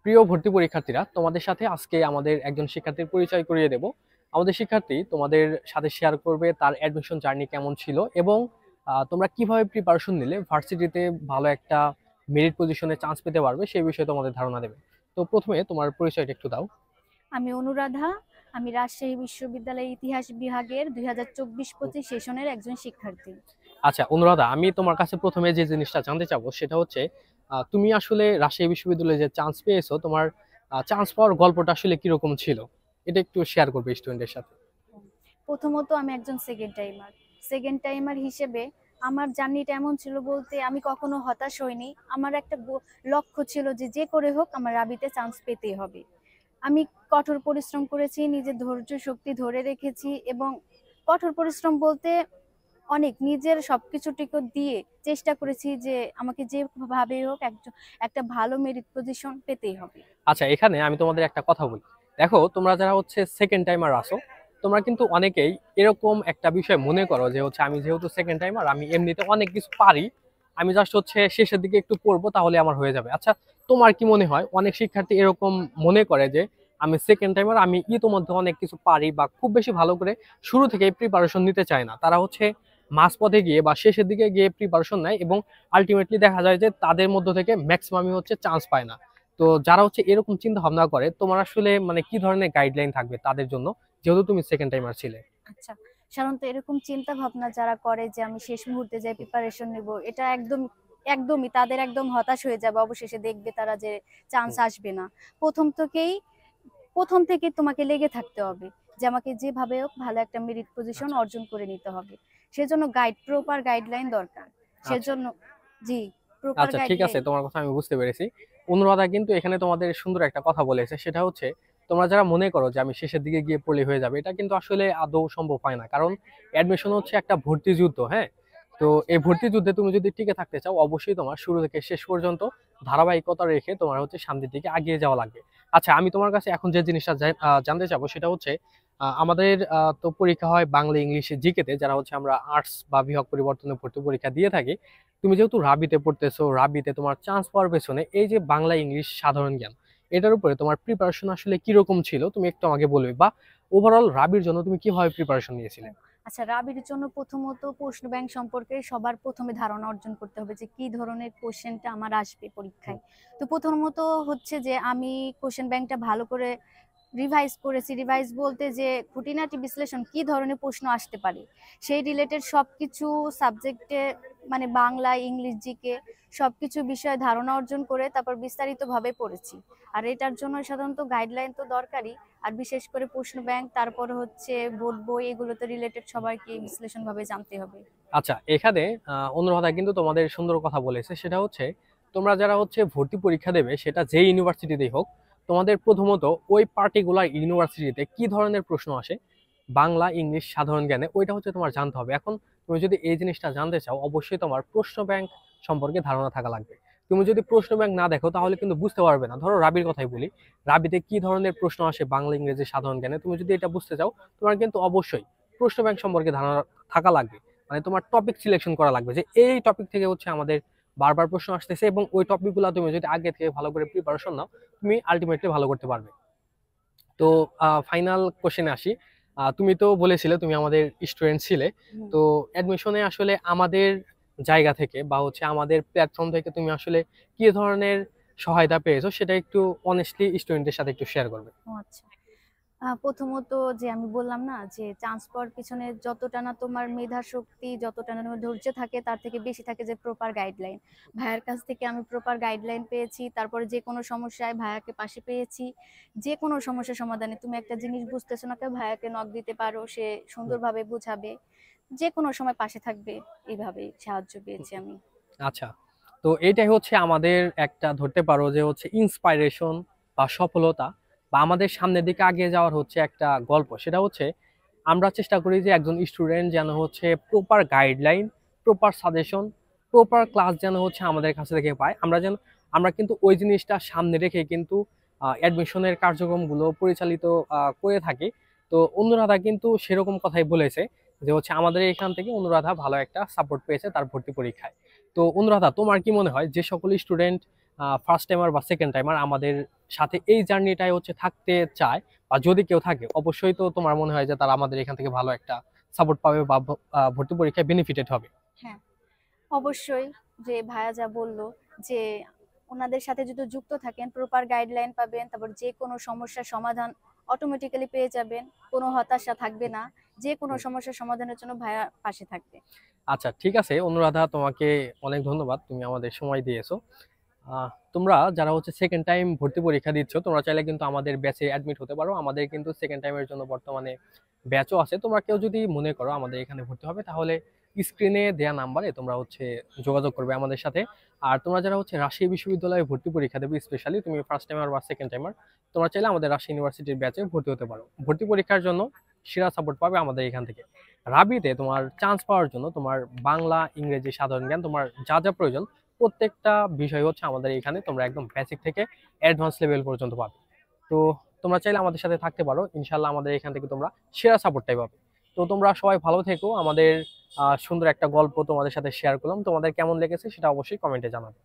প্রিয় ভর্তি পরীক্ষার্থীরা, তোমাদের সাথে আজকে আমাদের একজন শিক্ষার্থীর পরিচয় করিয়ে দেব। আমাদের শিক্ষার্থী তোমাদের সাথে শেয়ার করবে তার অ্যাডমিশন জার্নি কেমন ছিল এবং তোমরা কিভাবে প্রিপারেশন নিলে ভার্সিটিতে ভালো একটা মেরিট পজিশনে চান্স পেতে পারবে সেই বিষয়ে তোমাদের ধারণা দেবে। তো প্রথমে তোমার পরিচয়টা একটু দাও। আমি অনুরাধা। আমি রাজশাহী বিশ্ববিদ্যালয়ের ইতিহাস বিভাগের 2024-25 সেশনের একজন শিক্ষার্থী। আচ্ছা অনুরাধা, আমি তোমার কাছে প্রথমে যে জিনিসটা জানতে চাবো সেটা হচ্ছে তুমি আসলে রাজশাহী বিশ্ববিদ্যালয়ে যে চান্স পেয়েছো, তোমার চান্স পাওয়ার গল্পটা আসলে কিরকম ছিল, এটা একটু শেয়ার করবে স্টুডেন্টের সাথে। প্রথমত আমি একজন সেকেন্ড টাইমার হিসেবে আমার জার্নিটা এমন ছিল বলতে আমি কখনো হতাশ হইনি। আমার একটা লক্ষ্য ছিল যে যে করে হোক আমার রাবিতে চান্স পেতেই হবে। আমি কঠোর পরিশ্রম করেছি, নিজের ধৈর্য শক্তি ধরে রেখেছি এবং কঠোর পরিশ্রম বলতে অনেক নিজের সবকিছুটুকু দিয়ে চেষ্টা করেছি যে আমাকে যেভাবে হোক একটা ভালো মেরিট পজিশন পেতেই হবে। আচ্ছা, এখানে আমি তোমাদের একটা কথা বলি। দেখো, তোমরা যারা হচ্ছে সেকেন্ড টাইমার আসো, তোমরা কিন্তু অনেকেই এরকম একটা বিষয় মনে করো যে হচ্ছে আমি যেহেতু সেকেন্ড টাইমার, আমি এমনিতে অনেক কিছু পারি, আমি জাস্ট হচ্ছে শেষের দিকে একটু পড়বো তাহলে আমার হয়ে যাবে। আচ্ছা, তোমার কি মনে হয় অনেক শিক্ষার্থী এরকম মনে করে যে আমি সেকেন্ড টাইমার, আমি ইতোমধ্যে অনেক কিছু পারি বা খুব বেশি ভালো করে শুরু থেকে প্রিপারেশন নিতে চায় না, তারা হচ্ছে মাঝপথে গিয়ে বা শেষের দিকে গিয়ে প্রিপারেশন নেয় এবং আলটিমেটলি দেখা যায় যে তাদের মধ্য থেকে ম্যাক্সিমামই হচ্ছে চান্স পায় না। তো যারা হচ্ছে এরকম চিন্তা ভাবনা করে, তোমার আসলে মানে কি ধরনের গাইডলাইন থাকবে তাদের জন্য, যেহেতু তুমি সেকেন্ড টাইমার ছিলে? আচ্ছা, সাধারণত এরকম চিন্তা ভাবনা যারা করে যে আমি শেষ মুহূর্তে যাই প্রিপারেশন নিব, এটা একদমই তাদের একদম হতাশ হয়ে যাবে। অবশেষে দেখবে তারা যে চান্স হুম। আসবে না। প্রথম থেকেই প্রথম থেকেই তোমাকে লেগে থাকতে হবে যে আমাকে যেভাবে হোক ভালো একটা মেরিট পজিশন আচ্ছা অর্জন করে নিতে হবে। সেজন্য প্রপার গাইডলাইন দরকার। আচ্ছা সেজন্য জি, প্রপার আচ্ছা, ঠিক আছে, গাইডলাইন। তোমার কথা আমি বুঝতে পেরেছি। অনুরাধা কিন্তু এখানে তোমাদের সুন্দর একটা কথা বলেছে, সেটা হচ্ছে তোমরা যারা মনে করো যে আমি শেষের দিকে গিয়ে পড়লে হয়ে যাবে, এটা কিন্তু আসলে আদৌ সম্ভব হয় না। কারণ অ্যাডমিশন হচ্ছে একটা ভর্তি যুদ্ধ, হ্যাঁ। তো এই ভর্তি যুদ্ধে তুমি যদি টিকে থাকতে চাও, অবশ্যই তোমার শুরু থেকে শেষ পর্যন্ত ধারাবাহিকতা রেখে তোমার হচ্ছে সামনের দিকে এগিয়ে যাওয়া লাগবে। আচ্ছা, আমি তোমার কাছে এখন যে জিনিসটা জানতে চাবো সেটা হচ্ছে আমাদের তো পরীক্ষা হয় বাংলা, ইংলিশে, জিকেতে, যারা হচ্ছে আমরা আর্টস বা বিভাগ পরিবর্তনে ভর্তি পরীক্ষা দিয়ে থাকি। তুমি যেহেতু রাবিতে পড়তেছো, রাবিতে তোমার চান্স পাওয়ার পেছনে এই যে বাংলা, ইংলিশ, সাধারণ জ্ঞান, এটার উপরে তোমার প্রিপারেশন আসলে কিরকম ছিল তুমি একটু আমাকে বলবে, বা ওভারঅল রাবির জন্য তুমি কিভাবে প্রিপারেশন নিয়েছিলে? আচ্ছা, রাবির জন্য প্রথমত প্রশ্ন ব্যাংক সম্পর্কে সবার প্রথমে ধারণা অর্জন করতে হবে যে কি ধরনের কোশ্চেনটা আমার আসবে হুম। পরীক্ষায়। তো প্রথমত হচ্ছে যে আমি কোশ্চেন ব্যাংকটা ভালো করে রিভাইজ করেছি। রিভাইজ বলতে যে খুঁটিনাটি বিশ্লেষণ কি ধরনের প্রশ্ন আসতে পারে সেই রিলেটেড সবকিছু সাবজেক্টে, মানে বাংলা, ইংলিশ, জিকে সবকিছু বিষয়ে ধারণা অর্জন করে তারপর বিস্তারিতভাবে পড়েছি। আর এটার জন্য সাধারণত গাইডলাইন তো দরকারই। আর বিশেষ করে প্রশ্ন ব্যাংক, তারপর হচ্ছে বোর্ড বই, এগুলোতে রিলেটেড সবাইকে বিশ্লেষণভাবে জানতে হবে। আচ্ছা, এখানে অনুরাধা কিন্তু তোমাদের সুন্দর কথা বলেছে, সেটা হচ্ছে তোমরা যারা হচ্ছে ভর্তি পরীক্ষা দেবে, সেটা যে ইউনিভার্সিটিতেই হোক, তোমাদের প্রথমত ওই পার্টিকুলার ইউনিভার্সিটিতে কি ধরনের প্রশ্ন আসে বাংলা, ইংলিশ, সাধারণ জ্ঞানে, ওইটা হচ্ছে তোমার জানতে হবে। এখন তুমি যদি এই জিনিসটা জানতে চাও, অবশ্যই তোমার প্রশ্ন ব্যাংক সম্পর্কে ধারণা থাকা লাগবে। তুমি যদি প্রশ্ন ব্যাংক না দেখো তাহলে কিন্তু বুঝতে পারবে না। ধরো রাবির কথাই বলি, রাবিতে কি ধরনের প্রশ্ন আসে বাংলা, ইংরেজি, সাধারণ জ্ঞানে, তুমি যদি এটা বুঝতে চাও, তোমার কিন্তু অবশ্যই প্রশ্ন ব্যাংক সম্পর্কে ধারণা থাকা লাগবে। মানে তোমার টপিক সিলেকশন করা লাগবে যে এই টপিক থেকে হচ্ছে আমাদের বারবার প্রশ্ন আসতেছে, এবং ওই টপিকগুলো তুমি যদি আগে থেকে ভালো করে প্রিপারেশন নাও, তুমি আলটিমেটলি ভালো করতে পারবে। তো ফাইনাল কোশ্চেনে আসি। তুমি তো বলেছিলে তুমি আমাদের স্টুডেন্ট ছিলে। হুম। তো অ্যাডমিশনে আসলে আমাদের জায়গা থেকে বা হচ্ছে আমাদের প্ল্যাটফর্ম থেকে তুমি আসলে কি ধরনের সহায়তা পেয়েছো, সেটা একটু অনেস্টলি স্টুডেন্টের সাথে একটু শেয়ার করবে। ও আচ্ছা, প্রথমত যে আমি বললাম না যে চান্স পাওয়ার পিছনে যতটা না তোমার মেধা শক্তি, যতটা না তোমার ধৈর্য থাকে, তার থেকে বেশি থাকে যে প্রপার গাইডলাইন। ভাইয়ার কাছ থেকে আমি প্রপার গাইডলাইন পেয়েছি। তারপরে যে কোনো সমস্যায় ভাইয়াকে পাশে পেয়েছি। যে কোনো সমস্যার সমাধানে তুমি একটা জিনিস বুঝতেছো না, কেউ ভাইয়াকে নক দিতে পারো, সে হুম। সুন্দরভাবে বুঝাবে, যে কোনো সময় পাশে থাকবে। এইভাবে সাহায্য পেয়েছি আমি। আচ্ছা, তো এইটাই হচ্ছে আমাদের একটা ধরতে পারো যে হচ্ছে ইন্সপাইরেশন বা সফলতা, বা আমাদের সামনের দিকে এগিয়ে যাওয়ার হচ্ছে একটা গল্প। সেটা হচ্ছে আমরা চেষ্টা করি যে একজন স্টুডেন্ট যেন হচ্ছে proper guideline, proper suggestion, proper class যেন হচ্ছে আমাদের কাছে থেকে পায়। আমরা কিন্তু ওই জিনিসটা সামনে রেখে কিন্তু অ্যাডমিশনের কার্যক্রমগুলো পরিচালিত করে থাকি। তো অনুরাধা কিন্তু সেরকম কথাই বলেছে যে হচ্ছে আমাদের এখান থেকে অনুরাধা ভালো একটা সাপোর্ট পেয়েছে তার ভর্তি পরীক্ষায়। তো অনুরাধা, তোমার কি মনে হয় যে সকল স্টুডেন্ট ফার্স্ট টাইমার বা সেকেন্ড টাইমার আমাদের সাথে এই জার্নিটাই হচ্ছে থাকতে চায়, বা যদি কেউ থাকে অবশ্যই তো তোমার মনে হয় যে তারা আমাদের এখান থেকে ভালো একটা সাপোর্ট পাবে বা ভর্তি পরীক্ষায় বেনিফিটেড হবে। হ্যাঁ, অবশ্যই। যে ভাইয়া যা বললো, যে ওনাদের সাথে যদি যুক্ত থাকেন প্রপার গাইডলাইন পাবেন, তারপর যে কোনো সমস্যার সমাধান অটোমেটিক্যালি পেয়ে যাবেন, কোনো হতাশা থাকবে না, যে কোনো সমস্যার সমাধানের জন্য ভাইয়া পাশে থাকবে। আচ্ছা ঠিক আছে অনুরাধা, তোমাকে অনেক ধন্যবাদ, তুমি আমাদের সময় দিয়েছো। তোমরা যারা হচ্ছে সেকেন্ড টাইম ভর্তি পরীক্ষা দিচ্ছ তোমরা চাইলে কিন্তু আমাদের ব্যাচে অ্যাডমিট হতে পারো। আমাদের কিন্তু সেকেন্ড টাইমের জন্য বর্তমানে ব্যাচও আছে। তোমরা কেউ যদি মনে করো আমাদের এখানে ভর্তি হবে, তাহলে স্ক্রিনে দেয়া নাম্বারে তোমরা হচ্ছে যোগাযোগ করবে আমাদের সাথে। আর তোমরা যারা হচ্ছে রাজশাহী বিশ্ববিদ্যালয়ে ভর্তি পরীক্ষা দেবে, স্পেশালি তুমি ফার্স্ট টাইমার বা সেকেন্ড টাইমার, তোমরা চাইলে আমাদের রাজশাহী ইউনিভার্সিটির ব্যাচে ভর্তি হতে পারো। ভর্তি পরীক্ষার জন্য সেরা সাপোর্ট পাবে আমাদের এখান থেকে। রাবিতে তোমার চান্স পাওয়ার জন্য তোমার বাংলা, ইংরেজি, সাধারণ জ্ঞান, তোমার যা যা প্রয়োজন প্রত্যেকটা বিষয় হচ্ছে আমাদের এখানে তোমরা একদম বেসিক থেকে অ্যাডভান্স লেভেল পর্যন্ত পাবে। তো তোমরা চাইলে আমাদের সাথে থাকতে পারো, ইনশাল্লাহ আমাদের এখান থেকে তোমরা সেরা সাপোর্টটাই পাবে। তো তোমরা সবাই ভালো থেকো। আমাদের সুন্দর একটা গল্প তোমাদের সাথে শেয়ার করলাম, তোমাদের কেমন লেগেছে সেটা অবশ্যই কমেন্টে জানাবে।